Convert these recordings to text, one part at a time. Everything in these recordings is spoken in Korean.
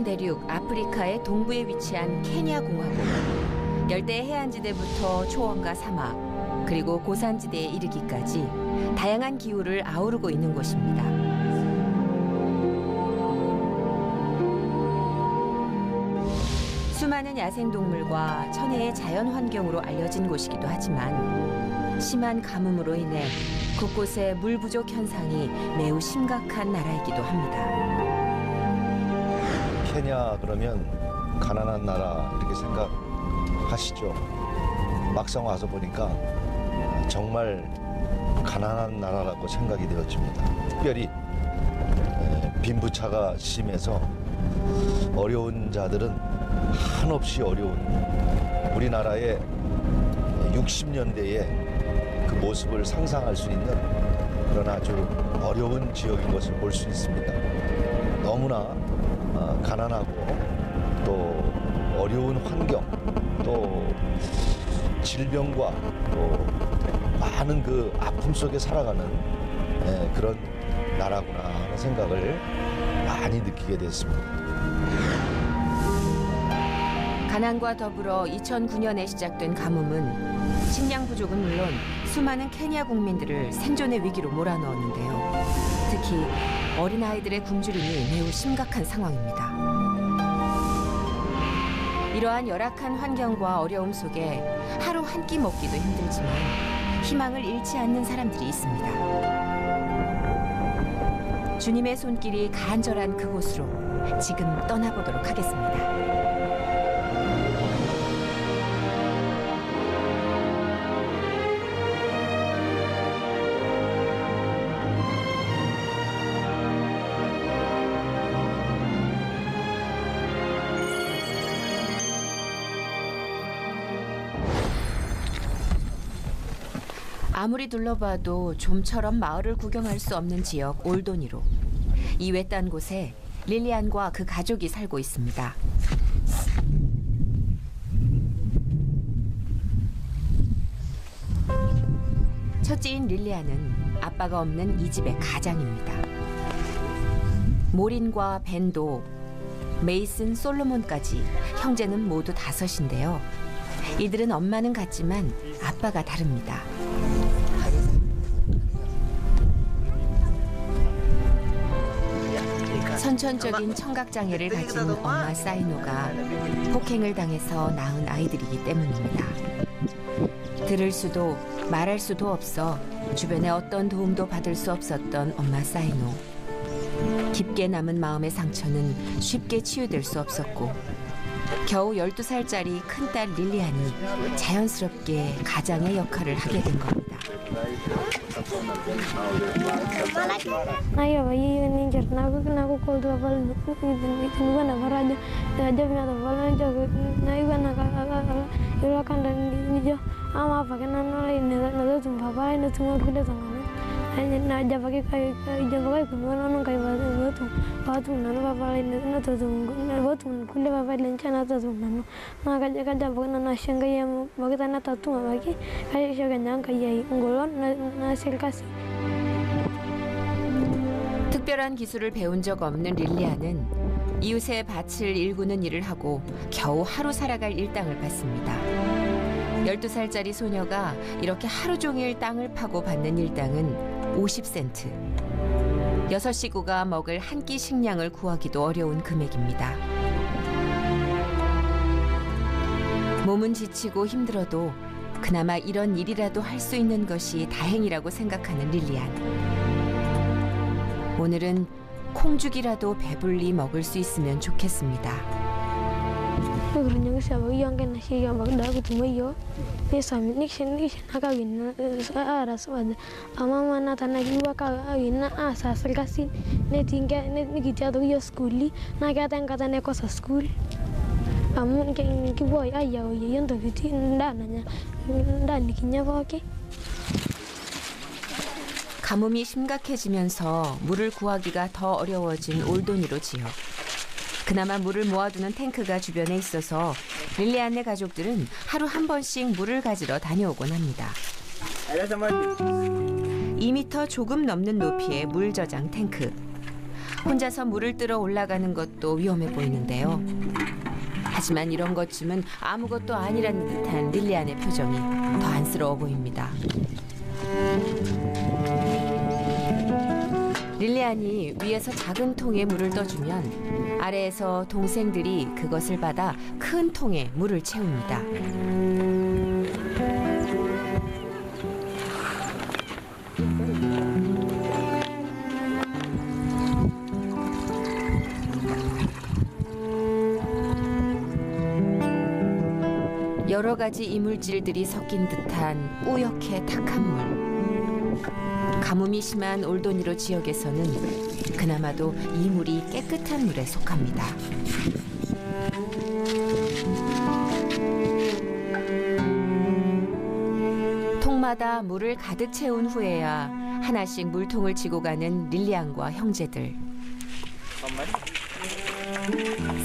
대륙 아프리카의 동부에 위치한 케냐 공화국. 열대 해안지대부터 초원과 사막, 그리고 고산지대에 이르기까지 다양한 기후를 아우르고 있는 곳입니다. 수많은 야생동물과 천혜의 자연 환경으로 알려진 곳이기도 하지만 심한 가뭄으로 인해 곳곳에 물 부족 현상이 매우 심각한 나라이기도 합니다. 케냐 그러면 가난한 나라 이렇게 생각하시죠. 막상 와서 보니까 정말 가난한 나라라고 생각이 되어집니다. 특별히 빈부차가 심해서 어려운 자들은 한없이 어려운 우리나라의 60년대의 그 모습을 상상할 수 있는 그런 아주 어려운 지역인 것을 볼 수 있습니다. 너무나 가난하고 또 어려운 환경, 또 질병과 또 많은 그 아픔 속에 살아가는 그런 나라구나 하는 생각을 많이 느끼게 됐습니다. 가난과 더불어 2009년에 시작된 가뭄은 식량 부족은 물론 수많은 케냐 국민들을 생존의 위기로 몰아넣었는데요. 특히 어린아이들의 굶주림이 매우 심각한 상황입니다. 이러한 열악한 환경과 어려움 속에 하루 한 끼 먹기도 힘들지만 희망을 잃지 않는 사람들이 있습니다. 주님의 손길이 간절한 그곳으로 지금 떠나보도록 하겠습니다. 아무리 둘러봐도 좀처럼 마을을 구경할 수 없는 지역 올도니로. 이 외딴 곳에 릴리안과 그 가족이 살고 있습니다. 첫째인 릴리안은 아빠가 없는 이 집의 가장입니다. 모린과 벤도, 메이슨, 솔로몬까지 형제는 모두 5인데요. 이들은 엄마는 같지만 아빠가 다릅니다. 선천적인 청각장애를 가진 엄마 사이노가 폭행을 당해서 낳은 아이들이기 때문입니다. 들을 수도 말할 수도 없어 주변에 어떤 도움도 받을 수 없었던 엄마 사이노. 깊게 남은 마음의 상처는 쉽게 치유될 수 없었고 겨우 12살짜리 큰딸 릴리안이 자연스럽게 가장의 역할을 하게 된 겁니다. 특별한 기술을 배운 적 없는 릴리안은 이웃의 밭을 일구는 일을 하고 겨우 하루 살아갈 일당을 받습니다. 12살짜리 소녀가 이렇게 하루 종일 땅을 파고 받는 일당은 50센트. 6식구가 먹을 한 끼 식량을 구하기도 어려운 금액입니다. 몸은 지치고 힘들어도 그나마 이런 일이라도 할 수 있는 것이 다행이라고 생각하는 릴리안. 오늘은 콩죽이라도 배불리 먹을 수 있으면 좋겠습니다. 가뭄이 심각해지면서 물을 구하기가 더 어려워진 올도니로 지역. 그나마 물을 모아두는 탱크가 주변에 있어서 릴리안네 가족들은 하루 한 번씩 물을 가지러 다녀오곤 합니다. 2m 조금 넘는 높이의 물 저장 탱크. 혼자서 물을 뜨러 올라가는 것도 위험해 보이는데요. 하지만 이런 것쯤은 아무것도 아니라는 듯한 릴리안의 표정이 더 안쓰러워 보입니다. 릴리안이 위에서 작은 통에 물을 떠주면 아래에서 동생들이 그것을 받아 큰 통에 물을 채웁니다. 여러 가지 이물질들이 섞인 듯한 뿌옇게 탁한 물. 가뭄이 심한 올도니로 지역에서는 그나마도 이 물이 깨끗한 물에 속합니다. 통마다 물을 가득 채운 후에야 하나씩 물통을 지고 가는 릴리안과 형제들.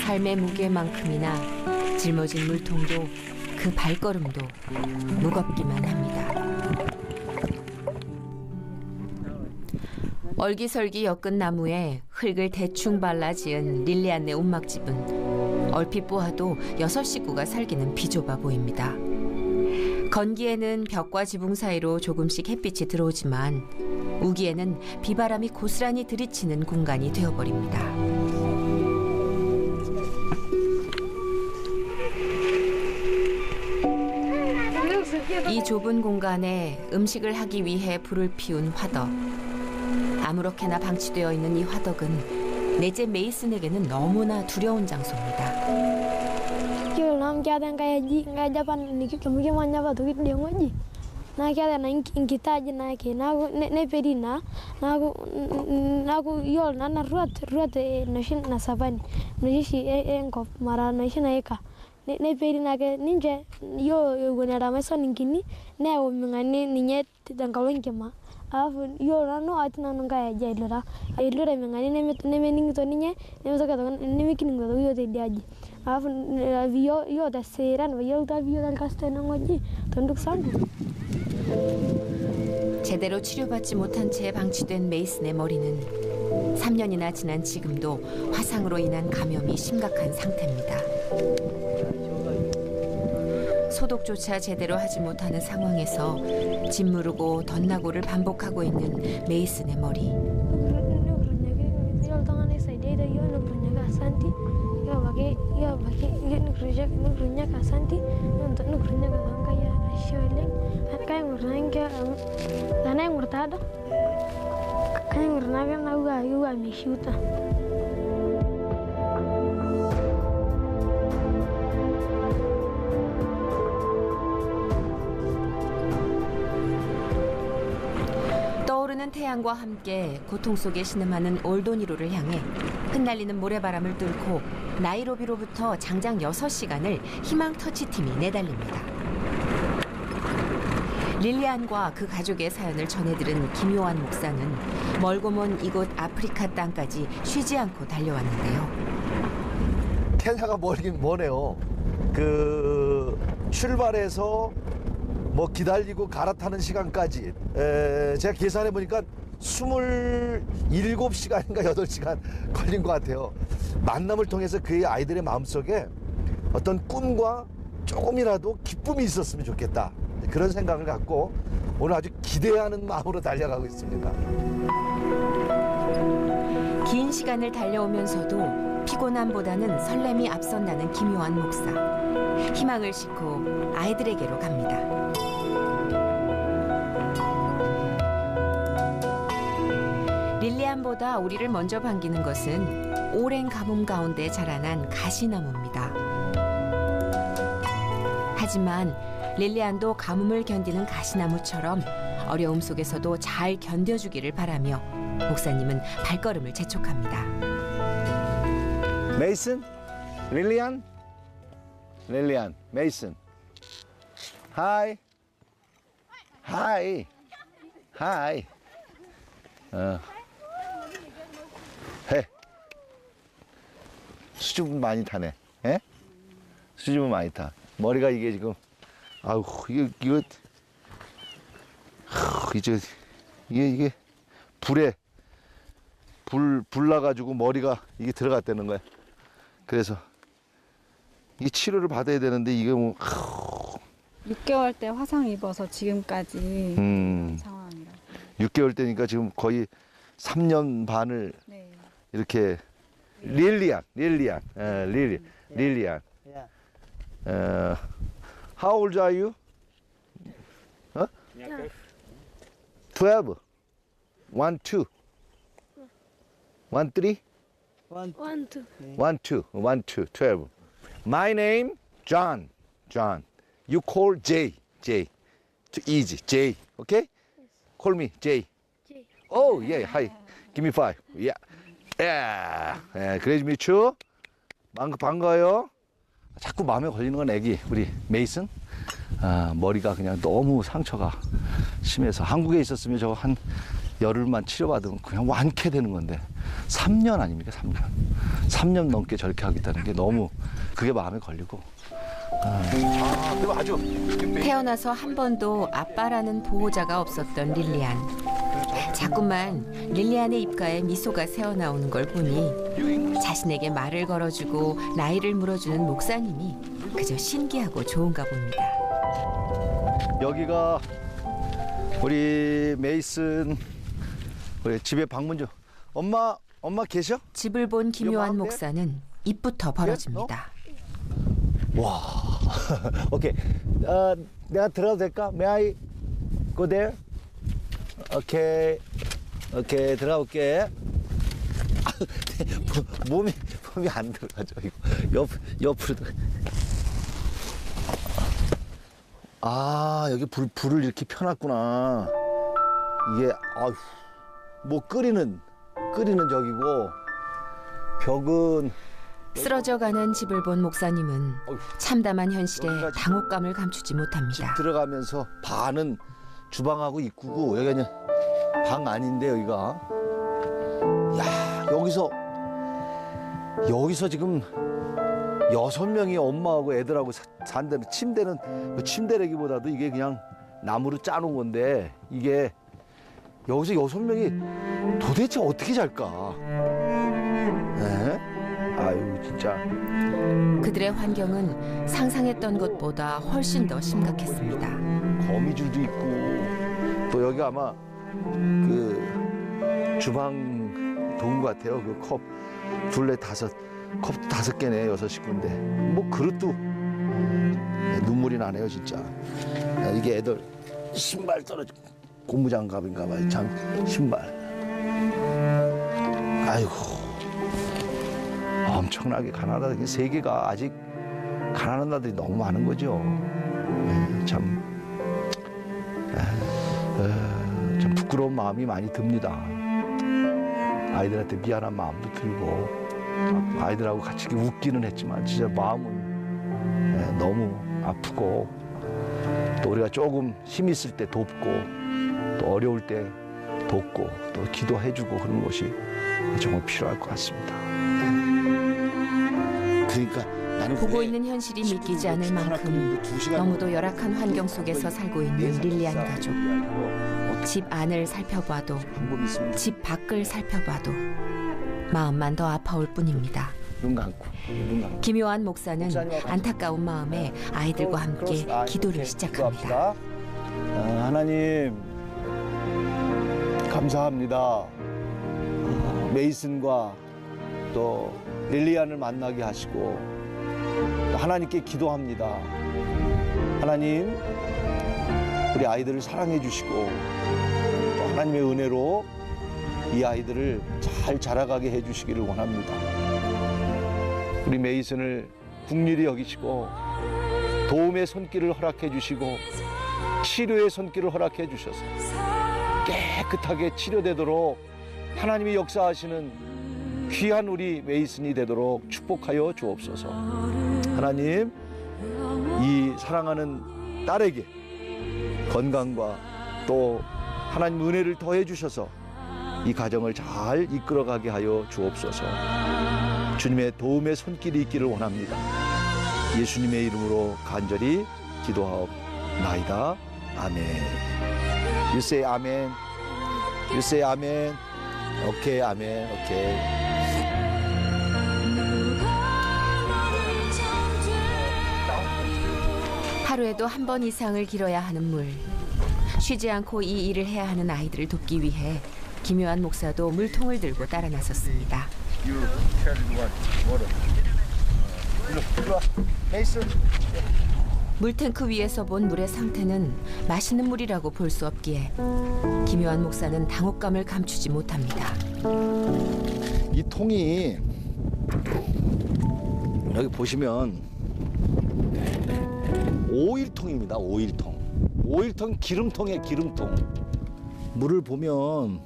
삶의 무게만큼이나 짊어진 물통도 그 발걸음도 무겁기만 합니다. 얼기설기 엮은 나무에 흙을 대충 발라 지은 릴리안네 움막집은 얼핏 보아도 6 식구가 살기는 비좁아 보입니다. 건기에는 벽과 지붕 사이로 조금씩 햇빛이 들어오지만 우기에는 비바람이 고스란히 들이치는 공간이 되어버립니다. 이 좁은 공간에 음식을 하기 위해 불을 피운 화덕. 아무렇게나 방치되어 있는 이 화덕은 넷째 메이슨에게는 너무나 두려운 장소입니다. alafu yo nanu atina nunga ya jailura ailura mengani nemening to ninye nemesoka to nemikining to yo te diaji alafu yo da seran yo da vio dal casteno ngoji tontuk sangu. 제대로 치료받지 못한 채 방치된 메이슨의 머리는 3년이나 지난 지금도 화상으로 인한 감염이 심각한 상태입니다. 소독조차 제대로 하지 못하는 상황에서 짓무르고 덧나고를 반복하고 있는 메이슨의 머리. 떠오르는 태양과 함께 고통 속에 신음하는 올도니로를 향해 흩날리는 모래바람을 뚫고 나이로비로부터 장장 6시간을 희망 터치팀이 내달립니다. 릴리안과 그 가족의 사연을 전해들은 김요한 목사는 멀고 먼 이곳 아프리카 땅까지 쉬지 않고 달려왔는데요. 케냐가 멀긴 머네요. 그 출발해서 뭐 기다리고 갈아타는 시간까지 제가 계산해 보니까 27시간인가 8시간 걸린 것 같아요. 만남을 통해서 그의 아이들의 마음속에 어떤 꿈과 조금이라도 기쁨이 있었으면 좋겠다. 그런 생각을 갖고 오늘 아주 기대하는 마음으로 달려가고 있습니다. 긴 시간을 달려오면서도 피곤함보다는 설렘이 앞선다는 김요한 목사. 희망을 싣고 아이들에게로 갑니다. 릴리안보다 우리를 먼저 반기는 것은 오랜 가뭄 가운데 자라난 가시나무입니다. 하지만 릴리안도 가뭄을 견디는 가시나무처럼 어려움 속에서도 잘 견뎌주기를 바라며 목사님은 발걸음을 재촉합니다. 메이슨, 릴리안, 메이슨. 하이, 하이, 하이. 해. 수줍음 많이 타네. 에? 수줍음 많이 타. 머리가 이게 지금 아우 이거 이게 불에 불 나가지고 머리가 이게 들어갔다는 거야. 그래서 이 치료를 받아야 되는데 이게 뭐 6개월 때 화상 입어서 지금까지 상황이라. 6개월 때니까 지금 거의 3년 반을 네. 이렇게 릴리안. How old are you? 12. 1, 2. 1, 3. 1, 2. 1, 2. 12. My name John. You call J. Too easy. J. Okay? Call me J. J. Oh, yeah. Hi. Give me 5. Yeah. 그래서 미추. 반가워요. 자꾸 마음에 걸리는 건 애기. 우리 메이슨. 머리가 그냥 너무 상처가 심해서 한국에 있었으면 저거 한 열흘만 치료받으면 그냥 완쾌되는 건데 3년 아닙니까? 3년 넘게 저렇게 하겠다는 게 너무 그게 마음에 걸리고. 그리고 아주 태어나서 한 번도 아빠라는 보호자가 없었던 릴리안. 자꾸만 릴리안의 입가에 미소가 새어나오는 걸 보니 자신에게 말을 걸어주고 나이를 물어주는 목사님이 그저 신기하고 좋은가 봅니다. 여기가 우리 메이슨 우리 집에 방문 좀. 엄마 계셔? 집을 본 김요한 목사는 입부터 벌어집니다. 와. 오케이. 내가 들어도 될까? May I go there? 오케이. 들어올게. 몸이 안 들어가죠. 이거 옆으로 들어. 여기 불을 이렇게 펴놨구나. 이게 뭐 끓이는 저기고 벽은 쓰러져가는 집을 본 목사님은 참담한 현실에 여기까지 당혹감을 감추지 못합니다. 들어가면서 반은 주방하고 입구고 여기는 방 아닌데 여기가. 야, 여기서 지금 6명이 엄마하고 애들하고 산다는 침대는 침대라기보다도 이게 그냥 나무로 짜놓은 건데 이게 여기서 6명이 도대체 어떻게 잘까? 에? 아유 진짜. 그들의 환경은 상상했던 것보다 훨씬 더 심각했습니다. 거미줄도 있고 또 여기 아마 그 주방 도구 같아요. 그 컵 둘레 컵 5개네 6식구인데 뭐 그릇도 눈물이 나네요 진짜. 이게 애들 신발 떨어지고 고무장갑인가 봐요. 신발. 아이고 엄청나게 가난하다. 세계가 아직 가난한 나라들이 너무 많은 거죠. 참 부끄러운 마음이 많이 듭니다. 아이들한테 미안한 마음도 들고 아이들하고 같이 웃기는 했지만 진짜 마음은 너무 아프고 또 우리가 조금 힘 있을 때 돕고 또 어려울 때 돕고 또 기도해주고 그런 것이 정말 필요할 것 같습니다. 그러니까 나는 보고 있는 현실이 믿기지 않을 만큼 너무도 열악한 환경 속에서 살고 있는 릴리안 가족. 집 안을 살펴봐도 집 밖을 살펴봐도 마음만 더 아파올 뿐입니다. 눈 감고. 김요한 목사는 안타까운 마음에 아이들과 함께 기도를 시작합니다. 하나님 감사합니다. 메이슨과 또 릴리안을 만나게 하시고 하나님께 기도합니다. 하나님 우리 아이들을 사랑해 주시고 또 하나님의 은혜로 이 아이들을 잘 자라가게 해주시기를 원합니다. 우리 메이슨을 국률이 여기시고 도움의 손길을 허락해 주시고 치료의 손길을 허락해 주셔서 깨끗하게 치료되도록 하나님이 역사하시는 귀한 우리 메이슨이 되도록 축복하여 주옵소서. 하나님 이 사랑하는 딸에게 건강과 또 하나님 은혜를 더해 주셔서 이 가정을 잘 이끌어가게 하여 주옵소서. 주님의 도움의 손길이 있기를 원합니다. 예수님의 이름으로 간절히 기도하옵나이다. 아멘. You say 아멘. You say 아멘. 오케이, 아멘, 오케이. 하루에도 한 번 이상을 길어야 하는 물. 쉬지 않고 이 일을 해야 하는 아이들을 돕기 위해 김요한 목사도 물통을 들고 따라 나섰습니다. 일로 와. 메이슨. 물탱크 위에서 본 물의 상태는 마시는 물이라고 볼 수 없기에 김요한 목사는 당혹감을 감추지 못합니다. 이 통이 여기 보시면 오일통입니다. 오일통. 오일통 기름통이에요. 기름통. 물을 보면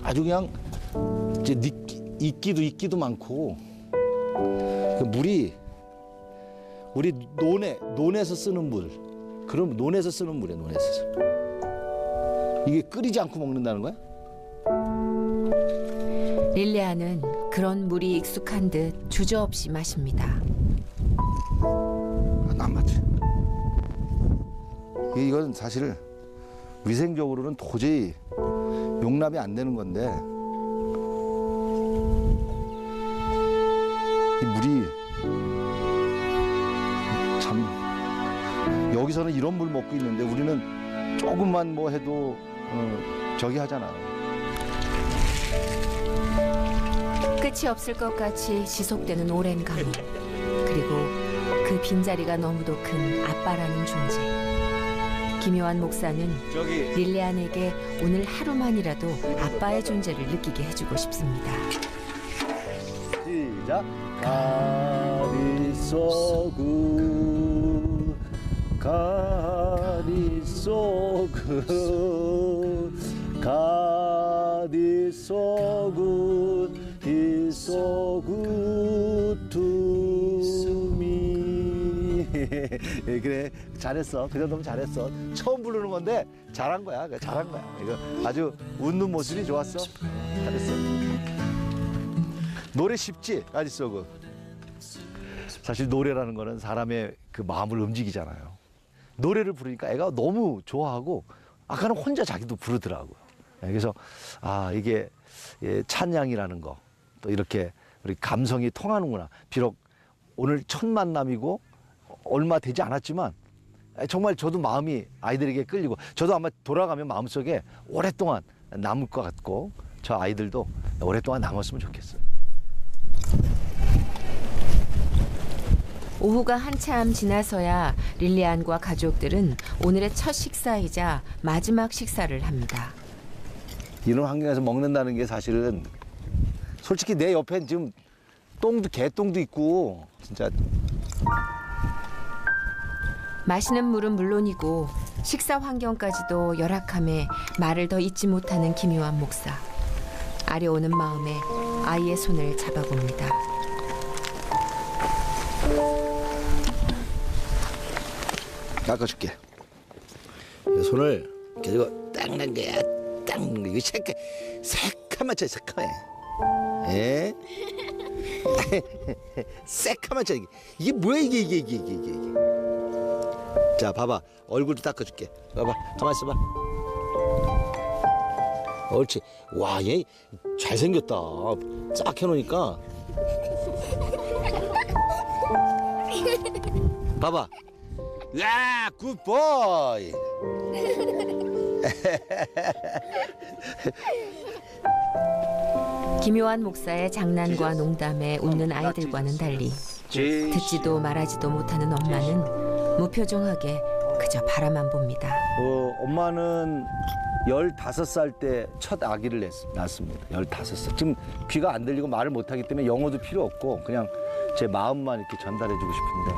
아주 그냥 이제 이끼도 많고 그 물이 우리 논에서 쓰는 물. 그럼 논에서 쓰는 물이에요. 논에서. 이게 끓이지 않고 먹는다는 거야? 릴레아는 그런 물이 익숙한 듯 주저없이 마십니다. 안 맞지. 이건 사실 위생적으로는 도저히 용납이 안 되는 건데 이 물이 참 여기서는 이런 물 먹고 있는데 우리는 조금만 뭐 해도 저기 하잖아요. 끝이 없을 것 같이 지속되는 오랜 가뭄. 그리고 그 빈자리가 너무도 큰 아빠라는 존재. 김요한 목사는 릴레안에게 오늘 하루만이라도 아빠의 존재를 느끼게 해주고 싶습니다. 시작. God is so good. God is so good. God is so good. He's so good to me. 그래, 잘했어. 그 정도면 잘했어. 처음 부르는 건데 잘한 거야. 잘한 거야. 이거 아주 웃는 모습이 좋았어. 잘했어. 노래 쉽지? 아주 쏘고. 사실 노래라는 거는 사람의 그 마음을 움직이잖아요. 노래를 부르니까 애가 너무 좋아하고 아까는 혼자 자기도 부르더라고요. 그래서 이게 찬양이라는 거 또 이렇게 우리 감성이 통하는구나. 비록 오늘 첫 만남이고 얼마 되지 않았지만 정말 저도 마음이 아이들에게 끌리고 저도 아마 돌아가면 마음속에 오랫동안 남을 것 같고 저 아이들도 오랫동안 남았으면 좋겠어요. 오후가 한참 지나서야 릴리안과 가족들은 오늘의 첫 식사이자 마지막 식사를 합니다. 이런 환경에서 먹는다는 게 사실은 솔직히 내 옆엔 지금 개똥도 있고 진짜. 마시는 물은 물론이고 식사 환경까지도 열악함에 말을 더 잇지 못하는 김요한 목사. 아려오는 마음에 아이의 손을 잡아봅니다. 깎아줄게. 손을 이거 닦는 거야. 닦는 거. 이거 새카맣죠, 새카매. 예? 새카맣죠, 이게 뭐야, 이게. 자, 봐봐. 얼굴도 닦아줄게. 봐봐. 가만 있어봐. 옳지. 와, 얘 잘생겼다. 쫙 해놓으니까. 봐봐. 야, 굿보이. 김요한 목사의 장난과 농담에 웃는 아이들과는 달리 듣지도 말하지도 못하는 엄마는 무표정하게 그저 바라만 봅니다. 엄마는 15살 때 첫 아기를 낳았습니다. 15살. 지금 귀가 안 들리고 말을 못하기 때문에 영어도 필요 없고 그냥 제 마음만 이렇게 전달해주고 싶은데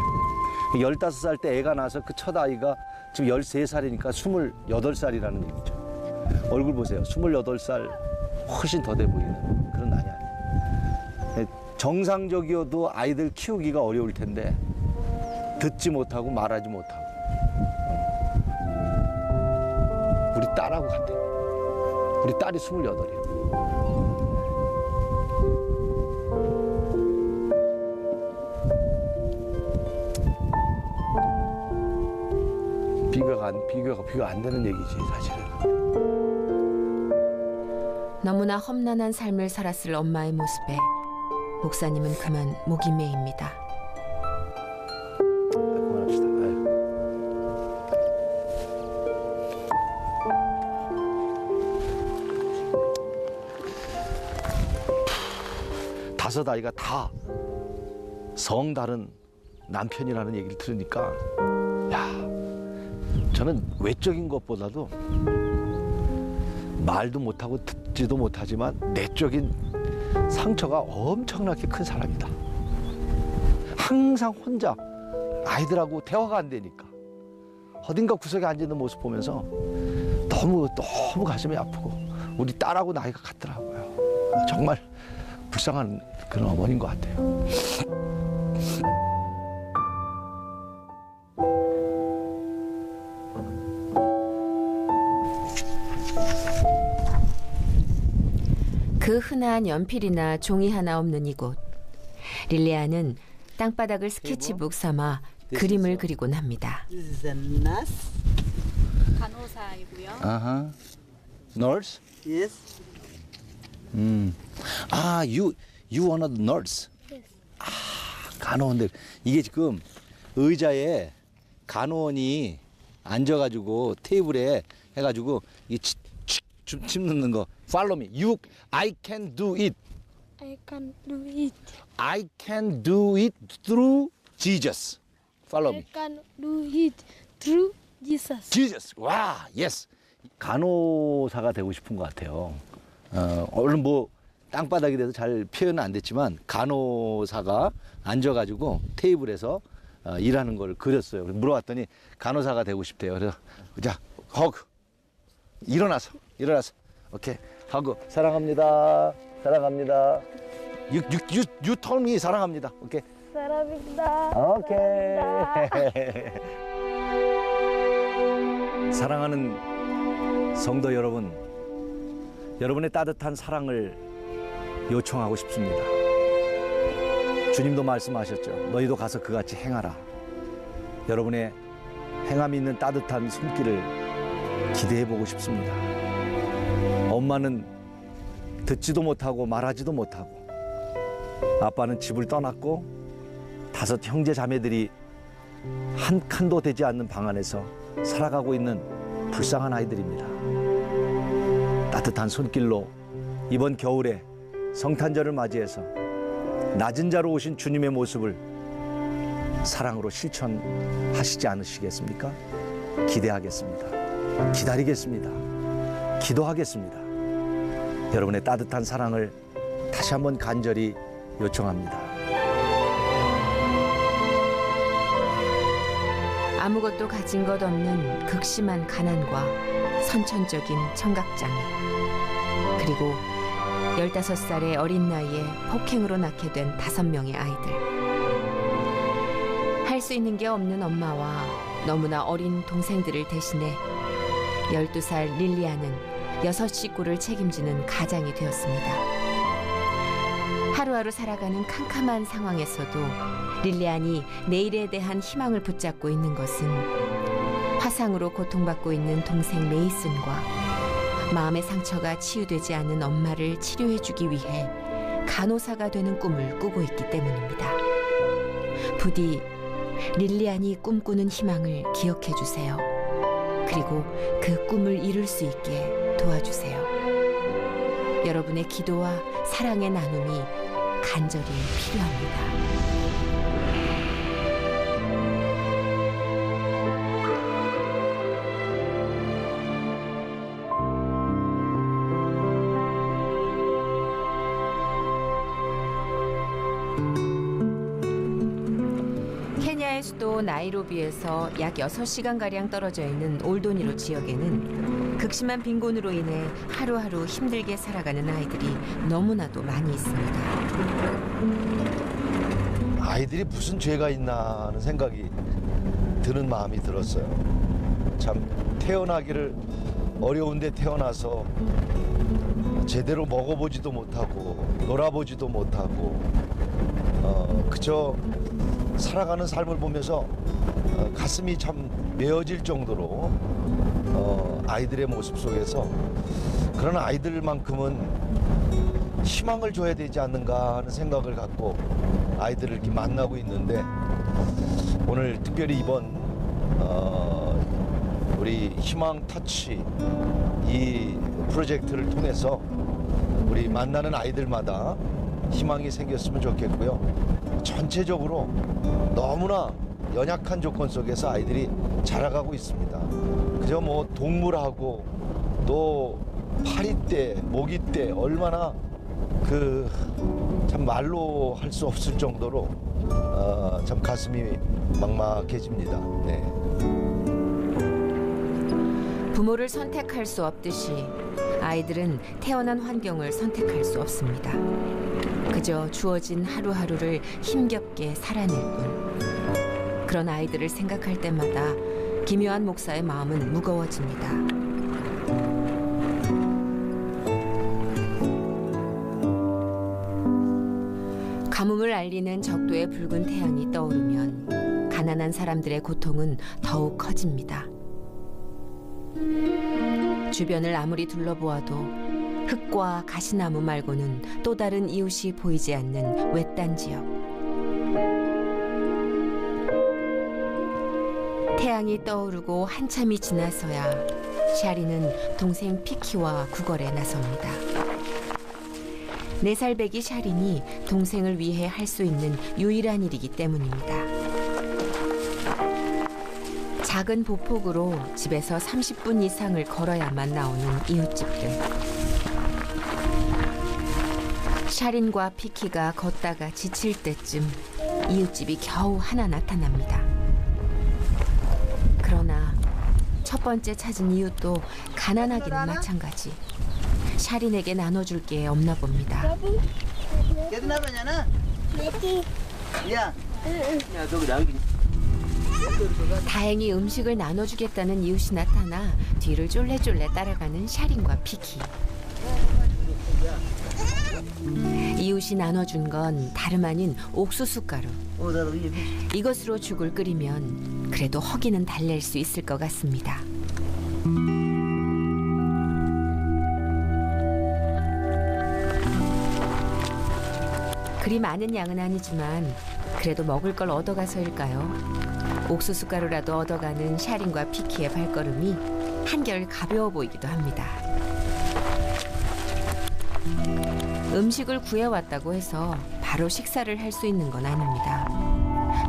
15살 때 애가 나서 그 첫 아이가 지금 13살이니까 28살이라는 얘기죠. 얼굴 보세요. 28살 훨씬 더 돼 보이는 그런 나이 아니에요. 정상적이어도 아이들 키우기가 어려울 텐데 듣지 못하고 말하지 못하고 우리 딸하고 같아. 우리 딸이 28이야. 비교가 안 되는 얘기지 사실은. 너무나 험난한 삶을 살았을 엄마의 모습에 목사님은 그만 목이 메입니다. 그만합시다. 다섯 아이가 다 성 다른 남편이라는 얘기를 들으니까 야, 저는 외적인 것보다도 말도 못하고 듣지도 못하지만 내적인 상처가 엄청나게 큰 사람이다. 항상 혼자 아이들하고 대화가 안 되니까 어딘가 구석에 앉아있는 모습 보면서 너무 가슴이 아프고 우리 딸하고 나이가 같더라고요. 정말 불쌍한 그런 어머니인 것 같아요. 그 흔한 연필이나 종이 하나 없는 이곳. 릴리아는 땅바닥을 스케치북 삼아 그림을 그리곤 합니다. This is a nurse. 간호사이고요. 아하. Nurse? Yes. 아, you want a nurse? 아, 간호원들. 이게 지금 의자에 간호원이 앉아가지고 테이블에 해가지고 이 침 넣는 거. Follow me. I can do it. I can do it. I can do it through Jesus. Follow me. can do it through Jesus. Jesus. 와, yes. 간호사가 되고 싶은 것 같아요. 얼른 뭐 땅바닥이 돼서 잘 표현은 안 됐지만 간호사가 앉아가지고 테이블에서 일하는 걸 그렸어요. 그래서 물어봤더니 간호사가 되고 싶대요. 그래서 자, 허그. 일어나서. 오케이. 하고 사랑합니다. You told me 사랑합니다. 오케이. 사랑합니다. 오케이. 사랑하는 성도 여러분, 여러분의 따뜻한 사랑을 요청하고 싶습니다. 주님도 말씀하셨죠. 너희도 가서 그같이 행하라. 여러분의 행함이 있는 따뜻한 손길을 기대해 보고 싶습니다. 엄마는 듣지도 못하고 말하지도 못하고 아빠는 집을 떠났고 5 형제 자매들이 한 칸도 되지 않는 방 안에서 살아가고 있는 불쌍한 아이들입니다. 따뜻한 손길로 이번 겨울에 성탄절을 맞이해서 낮은 자로 오신 주님의 모습을 사랑으로 실천하시지 않으시겠습니까? 기대하겠습니다. 기다리겠습니다. 기도하겠습니다. 여러분의 따뜻한 사랑을 다시 한번 간절히 요청합니다. 아무것도 가진 것 없는 극심한 가난과 선천적인 청각장애, 그리고 15살의 어린 나이에 폭행으로 낳게 된 5명의 아이들. 할 수 있는 게 없는 엄마와 너무나 어린 동생들을 대신해 12살 릴리아는 6 식구를 책임지는 가장이 되었습니다. 하루하루 살아가는 캄캄한 상황에서도 릴리안이 내일에 대한 희망을 붙잡고 있는 것은 화상으로 고통받고 있는 동생 메이슨과 마음의 상처가 치유되지 않는 엄마를 치료해주기 위해 간호사가 되는 꿈을 꾸고 있기 때문입니다. 부디 릴리안이 꿈꾸는 희망을 기억해 주세요. 그리고 그 꿈을 이룰 수 있게 도와주세요. 여러분의 기도와 사랑의 나눔이 간절히 필요합니다. 케냐의 수도 나이로비에서 약 6시간가량 떨어져 있는 올도니로 지역에는 극심한 빈곤으로 인해 하루하루 힘들게 살아가는 아이들이 너무나도 많이 있습니다. 아이들이 무슨 죄가 있나 하는 생각이 드는 마음이 들었어요. 참 태어나기를 어려운데 태어나서 제대로 먹어보지도 못하고 놀아보지도 못하고 그저 살아가는 삶을 보면서 가슴이 참 메어질 정도로 아이들의 모습 속에서 그런 아이들만큼은 희망을 줘야 되지 않는가 하는 생각을 갖고 아이들을 이렇게 만나고 있는데, 오늘 특별히 이번 우리 희망 터치 이 프로젝트를 통해서 우리 만나는 아이들마다 희망이 생겼으면 좋겠고요. 전체적으로 너무나 연약한 조건 속에서 아이들이 자라가고 있습니다. 그저 뭐 동물하고 또 파리떼, 모기떼 얼마나 참 말로 할 수 없을 정도로 참 가슴이 막막해집니다. 네. 부모를 선택할 수 없듯이 아이들은 태어난 환경을 선택할 수 없습니다. 그저 주어진 하루하루를 힘겹게 살아낼 뿐. 그런 아이들을 생각할 때마다 김요한 목사의 마음은 무거워집니다. 가뭄을 알리는 적도의 붉은 태양이 떠오르면 가난한 사람들의 고통은 더욱 커집니다. 주변을 아무리 둘러보아도 흙과 가시나무 말고는 또 다른 이웃이 보이지 않는 외딴 지역. 태양이 떠오르고 한참이 지나서야 샤리는 동생 피키와 구걸에 나섭니다. 4살 배기 샤린이 동생을 위해 할 수 있는 유일한 일이기 때문입니다. 작은 보폭으로 집에서 30분 이상을 걸어야만 나오는 이웃집들. 샤린과 피키가 걷다가 지칠 때쯤 이웃집이 겨우 하나 나타납니다. 그러나 첫 번째 찾은 이웃도 가난하기는 마찬가지. 샤린에게 나눠줄 게 없나 봅니다. 다행히 음식을 나눠주겠다는 이웃이 나타나 뒤를 쫄래쫄래 따라가는 샤린과 피키. 이웃이 나눠준 건 다름 아닌 옥수수 가루. 이것으로 죽을 끓이면 그래도 허기는 달랠 수 있을 것 같습니다. 그리 많은 양은 아니지만 그래도 먹을 걸 얻어가서일까요? 옥수수 가루라도 얻어가는 샤린과 피키의 발걸음이 한결 가벼워 보이기도 합니다. 음식을 구해왔다고 해서 바로 식사를 할 수 있는 건 아닙니다.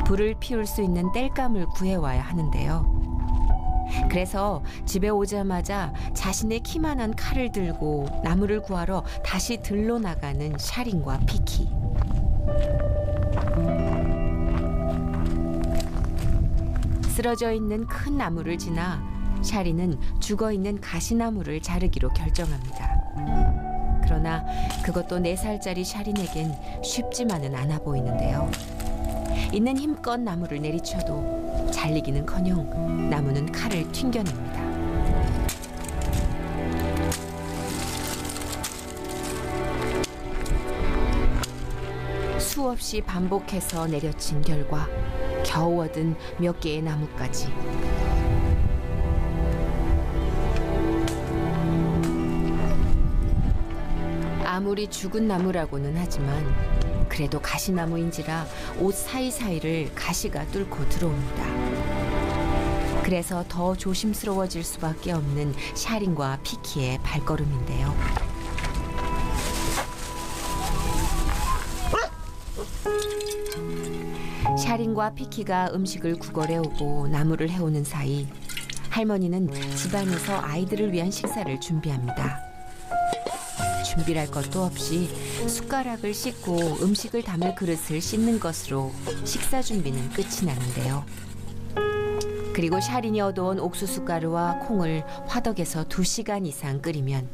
불을 피울 수 있는 땔감을 구해와야 하는데요. 그래서 집에 오자마자 자신의 키만한 칼을 들고 나무를 구하러 다시 들로 나가는 샤린과 피키. 쓰러져 있는 큰 나무를 지나 샤린은 죽어있는 가시나무를 자르기로 결정합니다. 그러나 그것도 4살짜리 샤린에겐 쉽지만은 않아 보이는데요. 있는 힘껏 나무를 내리쳐도 잘리기는커녕 나무는 칼을 튕겨냅니다. 수없이 반복해서 내려친 결과 겨우 얻은 몇 개의 나무까지. 아무리 죽은 나무라고는 하지만 그래도 가시나무인지라 옷 사이사이를 가시가 뚫고 들어옵니다. 그래서 더 조심스러워질 수밖에 없는 샤린과 피키의 발걸음인데요. 샤린과 피키가 음식을 구걸해오고 나무를 해오는 사이 할머니는 집안에서 아이들을 위한 식사를 준비합니다. 준비할 것도 없이 숟가락을 씻고 음식을 담을 그릇을 씻는 것으로 식사 준비는 끝이 나는데요. 그리고 샤린이 얻어온 옥수수 가루와 콩을 화덕에서 2시간 이상 끓이면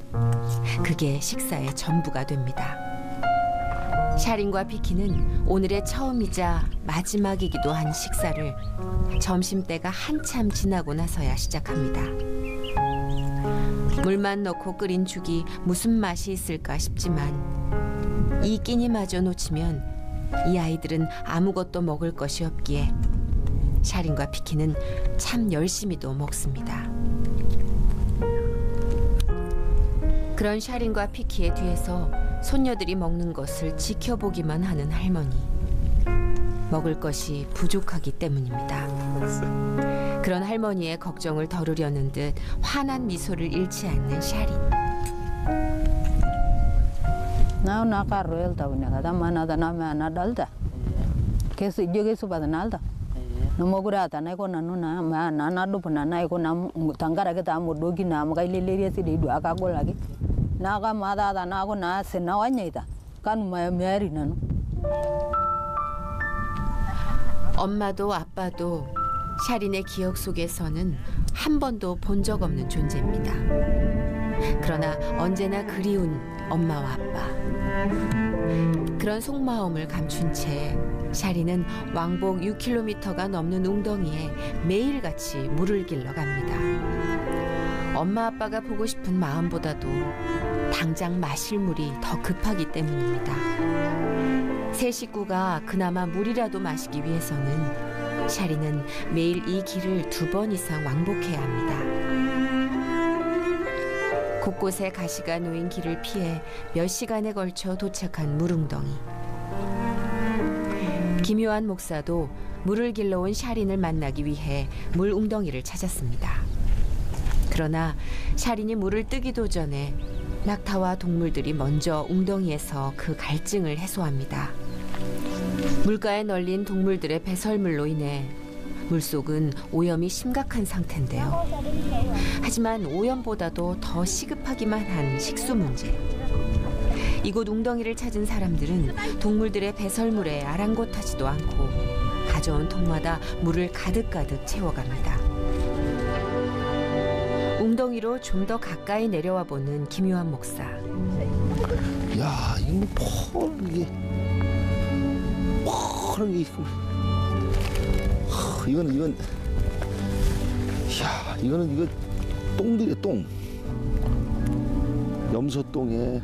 그게 식사의 전부가 됩니다. 샤린과 피키는 오늘의 처음이자 마지막이기도 한 식사를 점심때가 한참 지나고 나서야 시작합니다. 물만 넣고 끓인 죽이 무슨 맛이 있을까 싶지만 이 끼니마저 놓치면 이 아이들은 아무것도 먹을 것이 없기에 샤린과 피키는 참 열심히도 먹습니다. 그런 샤린과 피키의 뒤에서 손녀들이 먹는 것을 지켜보기만 하는 할머니. 먹을 것이 부족하기 때문입니다. 그런 할머니의 걱정을 덜으려는 듯 환한 미소를 잃지 않는 샤린. na karo el tau ne kada mana da na me na dalda ke su joge su bad nalda no mogura ta na ko nanu na ma na do puna na ko na tangara ke ta mo dogi na ma kai le le si de do aka go lagi na ga ma da na ko na se na wa nyaita kan ma 메리 nanu. 엄마도 아빠도 샤린의 기억 속에서는 한 번도 본 적 없는 존재입니다. 그러나 언제나 그리운 엄마와 아빠. 그런 속마음을 감춘 채 샤린은 왕복 6km가 넘는 웅덩이에 매일같이 물을 길러 갑니다. 엄마 아빠가 보고 싶은 마음보다도 당장 마실 물이 더 급하기 때문입니다. 세 식구가 그나마 물이라도 마시기 위해서는 샤린은 매일 이 길을 2번 이상 왕복해야 합니다. 곳곳에 가시가 놓인 길을 피해 몇 시간에 걸쳐 도착한 물웅덩이. 김요한 목사도 물을 길러온 샤린을 만나기 위해 물웅덩이를 찾았습니다. 그러나 샤린이 물을 뜨기도 전에 낙타와 동물들이 먼저 웅덩이에서 그 갈증을 해소합니다. 물가에 널린 동물들의 배설물로 인해 물속은 오염이 심각한 상태인데요. 하지만 오염보다도 더 시급하기만 한 식수 문제. 이곳 웅덩이를 찾은 사람들은 동물들의 배설물에 아랑곳하지도 않고 가져온 통마다 물을 가득가득 채워갑니다. 웅덩이로 좀 더 가까이 내려와 보는 김요한 목사. 야, 이거 이게 게 이거는 똥들이야, 똥. 염소똥에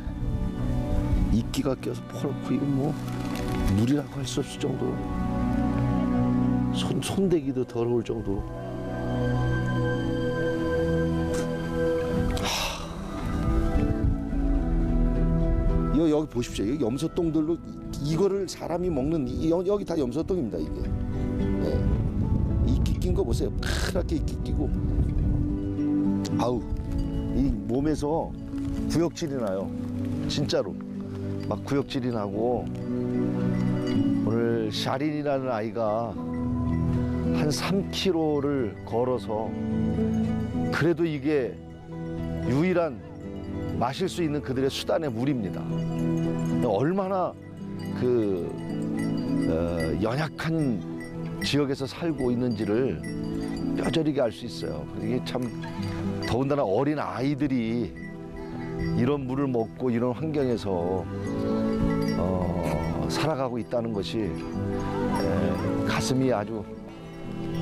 이끼가 껴서 퍼놓고 이건 뭐 물이라고 할 수 없을 정도. 손대기도 더러울 정도. 여기 보십시오. 여기 염소똥들로 이거를 사람이 먹는 여기 다 염소똥입니다. 이게. 네. 이끼 낀 거 보세요. 파랗게 이끼 끼고. 아우, 이 몸에서 구역질이 나요. 진짜로. 막 구역질이 나고. 오늘 샤린이라는 아이가 한 3km를 걸어서 그래도 이게 유일한 마실 수 있는 그들의 수단의 물입니다. 얼마나 연약한 지역에서 살고 있는지를 뼈저리게 알 수 있어요. 이게 참 더군다나 어린 아이들이 이런 물을 먹고 이런 환경에서 살아가고 있다는 것이 가슴이 아주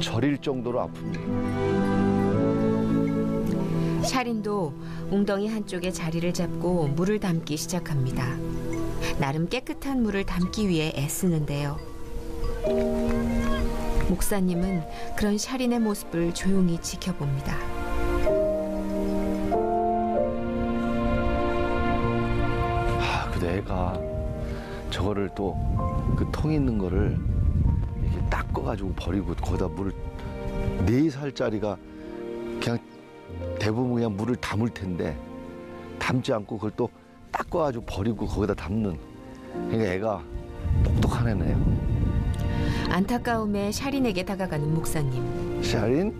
저릴 정도로 아픕니다. 샤린도 웅덩이 한쪽에 자리를 잡고 물을 담기 시작합니다. 나름 깨끗한 물을 담기 위해 애쓰는데요. 목사님은 그런 샤린의 모습을 조용히 지켜봅니다. 근데 애가 저거를 또 그 통 있는 거를 이렇게 닦아가지고 버리고 거기다 물을 4살짜리가 그냥 대부분 그냥 물을 담을 텐데 담지 않고 그걸 또 닦아가지고 버리고 거기다 담는. 그러니까 애가 똑똑한 애네요. 안타까움에 샤린에게 다가가는 목사님. 샤린?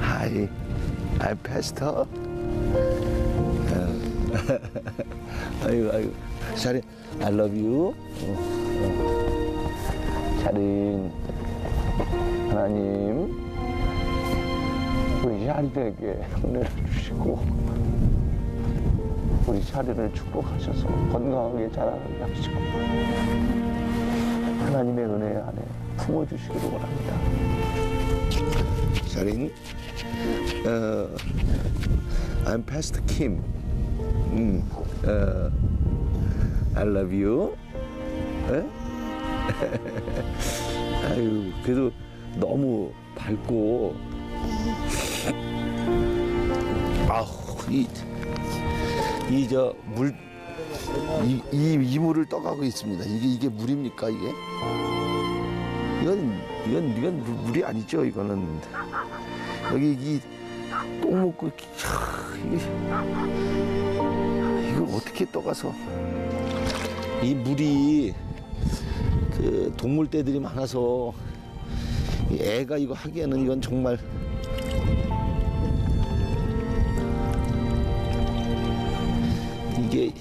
Hi, I'm pastor. 아이고, 샤린, I love you. 샤린, 하나님, 우리 샤린에게 은혜를 주시고, 우리 샤린을 축복하셔서 건강하게 자라게 하시고, 하나님의 은혜 안에 품어주시기를 원합니다. 샤린, I'm Pastor Kim. I love you. 아유, 그래도 너무 밝고, 아우, 이 저 물 이 물을 떠가고 있습니다. 이게 물입니까 이게? 이건 물이 아니죠. 이거는 여기 이 똥 먹고 이걸 어떻게 떠가서 이 물이 그 동물떼들이 많아서 이 애가 이거 하기에는 이건 정말 이게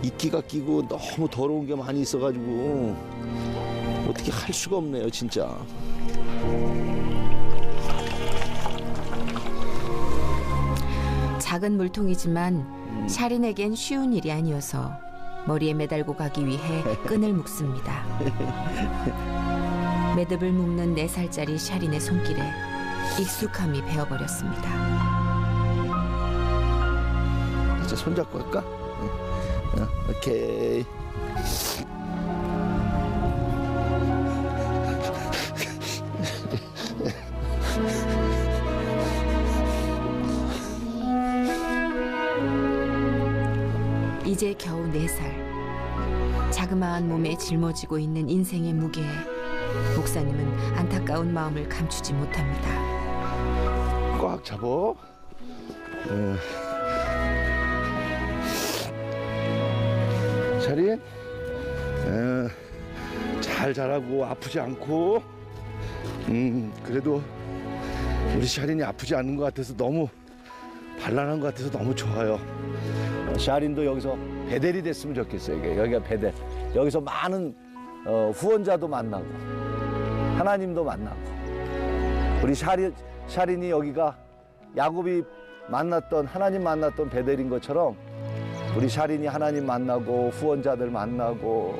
이끼가 끼고 너무 더러운 게 많이 있어가지고 어떻게 할 수가 없네요 진짜. 작은 물통이지만 샤린에겐 쉬운 일이 아니어서 머리에 매달고 가기 위해 끈을 묶습니다. 매듭을 묶는 4살짜리 샤린의 손길에 익숙함이 배어버렸습니다. 이제 손잡고 할까? 오케이. 이제 겨우 4살. 자그마한 몸에 짊어지고 있는 인생의 무게에 목사님은 안타까운 마음을 감추지 못합니다. 꽉 잡어. 샤린, 잘 자라고 아프지 않고. 그래도 우리 샤린이 아프지 않은 것 같아서 너무 발랄한 것 같아서 너무 좋아요. 샤린도 여기서 베델이 됐으면 좋겠어요. 여기가 베델. 여기서 많은 후원자도 만나고 하나님도 만나고 우리 샤린이 여기가 야곱이 만났던 하나님 만났던 베델인 것처럼 우리 샤린이 하나님 만나고 후원자들 만나고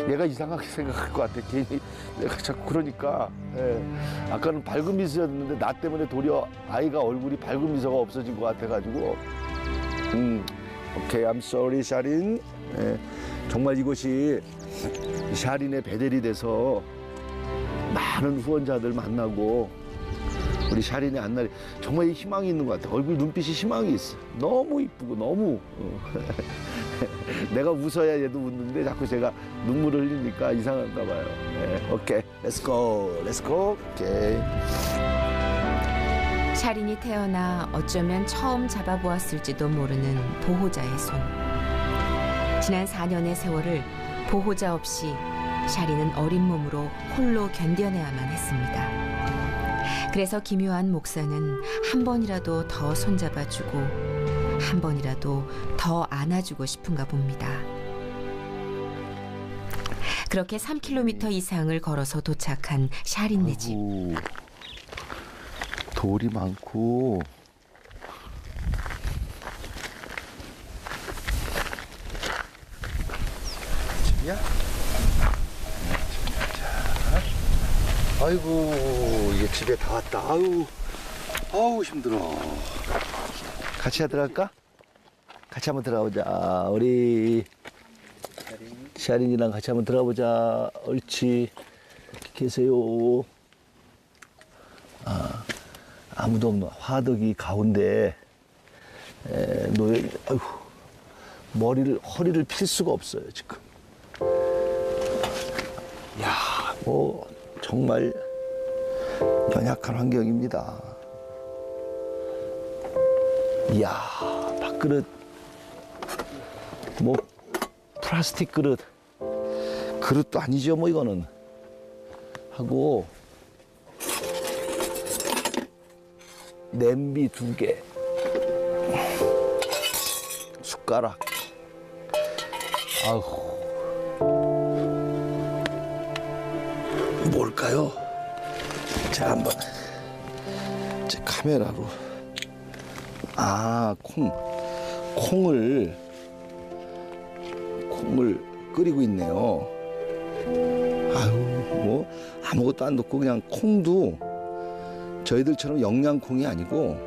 얘가 이상하게 생각할 것 같아. 괜히 내가 자꾸 그러니까. 아까는 밝은 미소였는데 나 때문에 도리어 아이가 얼굴이 밝은 미소가 없어진 것 같아가지고. 오케이, I'm sorry, 샤린. 정말 이곳이 샤린의 베델이 돼서 많은 후원자들 만나고 우리 샤린의 안날이 정말 희망이 있는 것 같아. 얼굴 눈빛이 희망이 있어. 너무 이쁘고 너무. 내가 웃어야 얘도 웃는데 자꾸 제가 눈물을 흘리니까 이상한가 봐요. 오케이, 렛츠 고, 렛츠 고. 오케이. 샤린이 태어나 어쩌면 처음 잡아보았을지도 모르는 보호자의 손. 지난 4년의 세월을 보호자 없이 샤린은 어린 몸으로 홀로 견뎌내야만 했습니다. 그래서 김요한 목사는 한 번이라도 더 손잡아주고 한 번이라도 더 안아주고 싶은가 봅니다. 그렇게 3km 이상을 걸어서 도착한 샤린네 집. 돌이 많고 집이야? 아이고 이게 집에 다 왔다. 아우 힘들어. 같이 들어갈까? 같이 한번 들어가보자. 우리 샤린이랑 같이 한번 들어가보자. 옳지. 계세요. 아무도 없는 화덕이 가운데 놓여. 아이고 허리를 필 수가 없어요 지금. 야, 뭐 정말 연약한 환경입니다. 이야, 밥그릇, 뭐 플라스틱 그릇도 아니죠 뭐 이거는. 하고 냄비 2개, 숟가락. 아우, 뭘까요? 제가 한번 제 카메라로. 콩을 끓이고 있네요. 아유, 뭐 아무것도 안 넣고 그냥 콩도 저희들처럼 영양콩이 아니고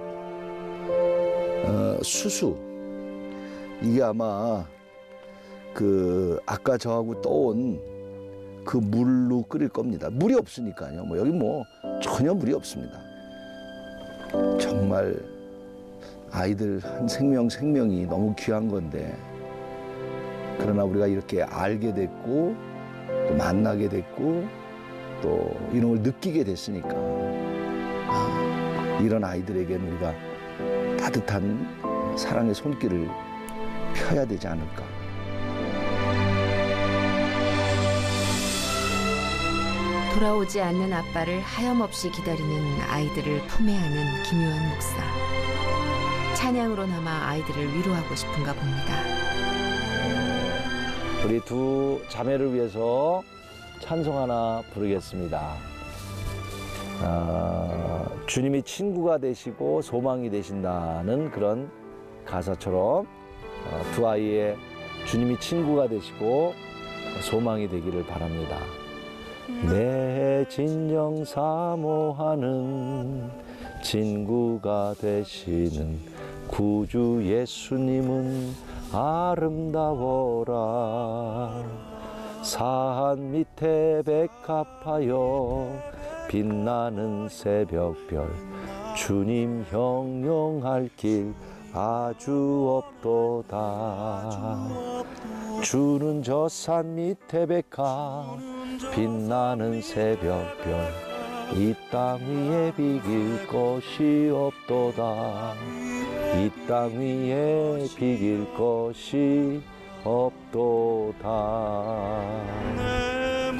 수수. 이게 아마 그 아까 저하고 떠온 그 물로 끓일 겁니다. 물이 없으니까요. 뭐 여기 뭐 전혀 물이 없습니다. 정말 아이들 한 생명이 너무 귀한 건데, 그러나 우리가 이렇게 알게 됐고 또 만나게 됐고 또 이런 걸 느끼게 됐으니까 이런 아이들에게는 우리가 따뜻한 사랑의 손길을 펴야 되지 않을까. 돌아오지 않는 아빠를 하염없이 기다리는 아이들을 품에 안은 김요한 목사. 찬양으로나마 아이들을 위로하고 싶은가 봅니다. 우리 두 자매를 위해서 찬송 하나 부르겠습니다. 주님이 친구가 되시고 소망이 되신다는 그런 가사처럼 두 아이의 주님이 친구가 되시고 소망이 되기를 바랍니다. 내 진정 사모하는 친구가 되시는 구주 예수님은 아름다워라. 산 밑에 백합하여 빛나는 새벽별, 주님 형용할 길 아주 없도다. 주는 저 산 밑에 백합 빛나는 새벽별, 이 땅 위에 비길 것이 없도다. 이 땅 위에 비길 것이 없도다.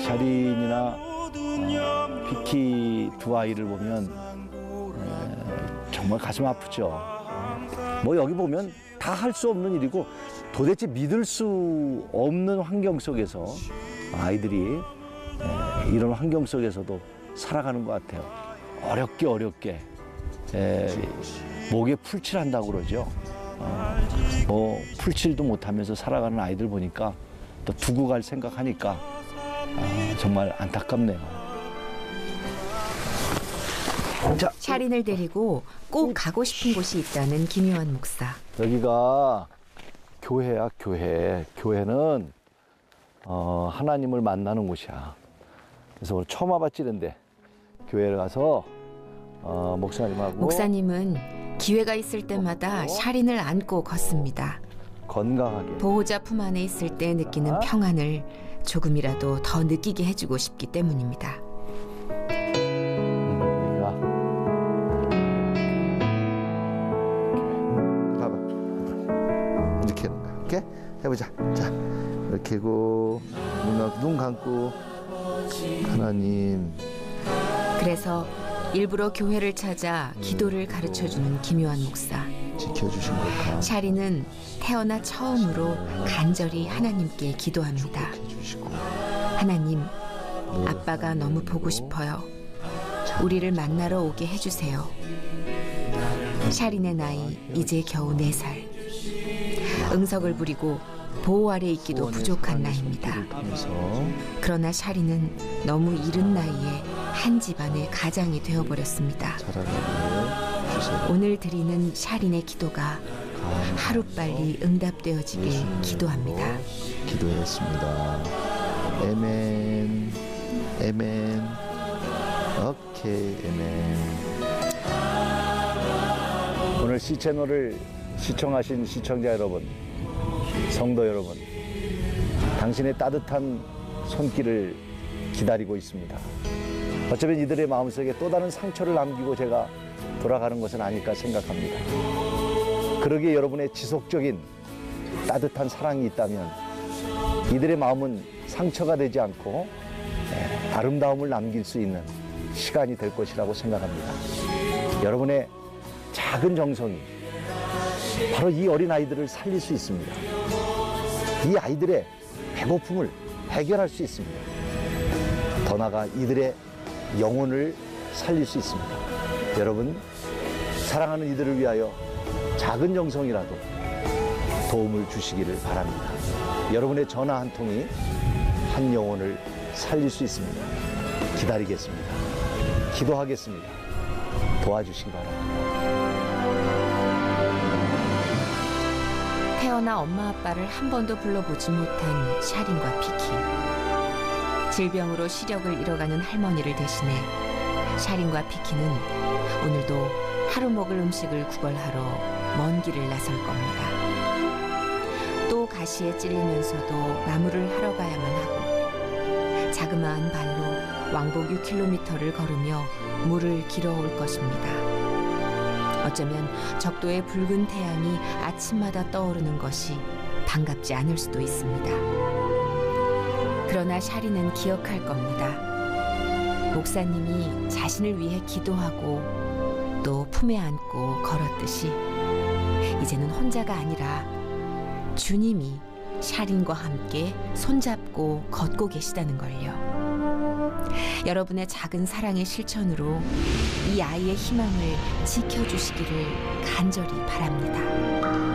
샤린이나 피키 두 아이를 보면 정말 가슴 아프죠. 뭐 여기 보면 다 할 수 없는 일이고 도대체 믿을 수 없는 환경 속에서 아이들이 이런 환경 속에서도 살아가는 것 같아요. 어렵게 목에 풀칠한다고 그러죠. 뭐 풀칠도 못하면서 살아가는 아이들 보니까 또 두고 갈 생각하니까 정말 안타깝네요. 자, 샤린을 데리고 꼭 가고 싶은 곳이 있다는 김요한 목사. 여기가 교회야, 교회. 교회는 하나님을 만나는 곳이야. 그래서 오늘 처음 와봤지는데 교회를 가서 목사님하고 목사님은 기회가 있을 때마다 샤린을 안고 걷습니다. 건강하게 보호자 품 안에 있을 때 느끼는 평안을 조금이라도 더 느끼게 해주고 싶기 때문입니다. 여기가 봐봐 이렇게 하는 거야. 이렇게 해보자. 자 이렇게 하고 눈 감고 하나님. 그래서 일부러 교회를 찾아 기도를 가르쳐주는 김요한 목사. 지켜주신 걸까? 샤린은 태어나 처음으로 간절히 하나님께 기도합니다. 해주시고 하나님, 아빠가 너무 보고 싶어요. 우리를 만나러 오게 해주세요. 샤린의 나이 이제 겨우 4살. 응석을 부리고 보호 아래 있기도 부족한 나이입니다. 그러나 샤린은 너무 이른 나이에 한 집안의 가장이 되어버렸습니다. 오늘 드리는 샤린의 기도가 하루빨리 응답되어지길 기도합니다. 기도했습니다. 에멘, 에멘, 오케이, 에멘. 오늘 C채널을 시청하신 시청자 여러분, 성도 여러분, 당신의 따뜻한 손길을 기다리고 있습니다. 어쩌면 이들의 마음속에 또 다른 상처를 남기고 제가 돌아가는 것은 아닐까 생각합니다. 그러기에 여러분의 지속적인 따뜻한 사랑이 있다면 이들의 마음은 상처가 되지 않고 아름다움을 남길 수 있는 시간이 될 것이라고 생각합니다. 여러분의 작은 정성이 바로 이 어린아이들을 살릴 수 있습니다. 이 아이들의 배고픔을 해결할 수 있습니다. 더 나아가 이들의 영혼을 살릴 수 있습니다. 여러분, 사랑하는 이들을 위하여 작은 정성이라도 도움을 주시기를 바랍니다. 여러분의 전화 한 통이 한 영혼을 살릴 수 있습니다. 기다리겠습니다. 기도하겠습니다. 도와주시기 바랍니다. 태어나 엄마 아빠를 한 번도 불러보지 못한 샤린과 피키. 질병으로 시력을 잃어가는 할머니를 대신해 샤린과 피키는 오늘도 하루 먹을 음식을 구걸하러 먼 길을 나설 겁니다. 또 가시에 찔리면서도 나무를 하러 가야만 하고 자그마한 발로 왕복 6km를 걸으며 물을 길어올 것입니다. 어쩌면 적도의 붉은 태양이 아침마다 떠오르는 것이 반갑지 않을 수도 있습니다. 그러나 샤리는 기억할 겁니다. 목사님이 자신을 위해 기도하고 또 품에 안고 걸었듯이 이제는 혼자가 아니라 주님이 샤린과 함께 손잡고 걷고 계시다는 걸요. 여러분의 작은 사랑의 실천으로 이 아이의 희망을 지켜주시기를 간절히 바랍니다.